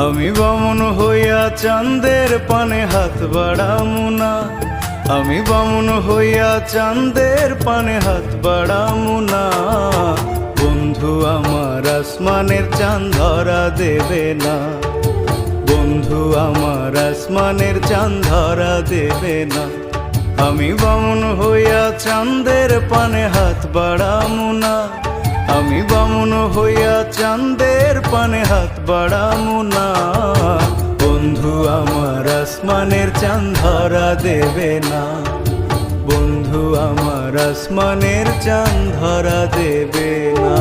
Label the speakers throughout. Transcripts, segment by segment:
Speaker 1: আমি বামুন হইয়া চাঁদের পানে হাত বাড়ামু না, আমি বামুন হইয়া চাঁদের পানে হাত বাড়ামু না। বন্ধু আমার আসমানের চাঁদ ধরা দেবে না, বন্ধু আমার আসমানের চাঁদ ধরা দেবে না। আমি বামুন হইয়া চাঁদের পানে হাত বাড়ামু না, আমি বামুন হইয়া চাঁদের পানে হাত বাড়ামু না। বন্ধু আমার আসমানের চাঁদ ধরা দেবে না, বন্ধু আমার আসমানের চাঁদ ধরা দেবে না।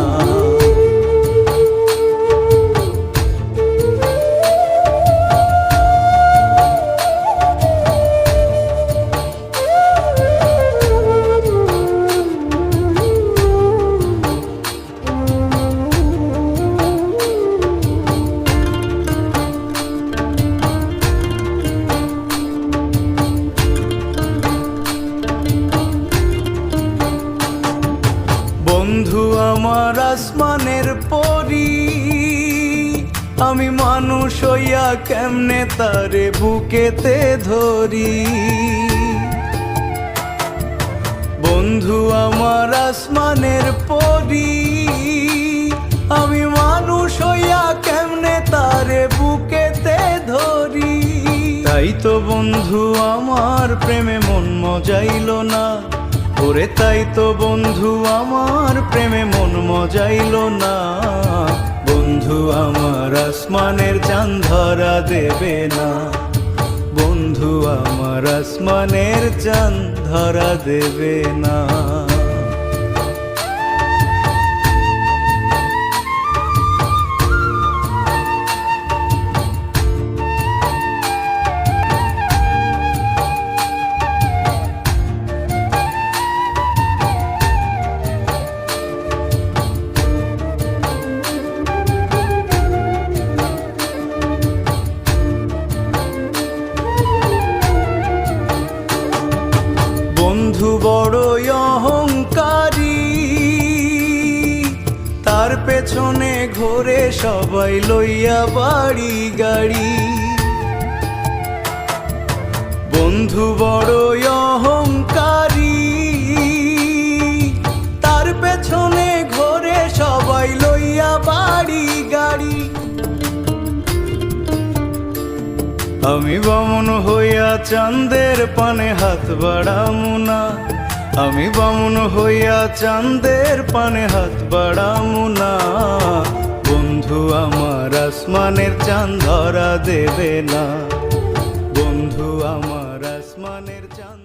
Speaker 1: বন্ধু আমার আসমানের পরি, আমি মানুষ হইয়া কেমনে তারে বুকেতে ধরি। বন্ধু আমার আসমানের পরি, আমি মানুষ হইয়া কেমনে তারে বুকেতে ধরি। তাই তো বন্ধু আমার প্রেমে মন মজাইল না, ওরে তাই তো বন্ধু আমার প্রেমে মন মজাইল না। বন্ধু আমার আসমানের চাঁদ ধরা দেবে না, বন্ধু আমার আসমানের চাঁদ ধরা দেবে না। বন্ধু বড়ই অহংকারী, তার পেছনে ঘোরে সবাই লইয়া বাড়ি গাড়ি। বন্ধু বড়ই অহংকারী, তার পেছনে ঘোরে সবাই লইয়া বাড়ি গাড়ি। আমি বামুন হইয়া চাঁদের পানে হাত বাড়ামু না, আমি বামুন হইয়া চাঁদের পানে হাত বাড়ামু না। বন্ধু আমার আসমানের চাঁদ ধরা দেবে না, বন্ধু আমার আসমানের চাঁদ।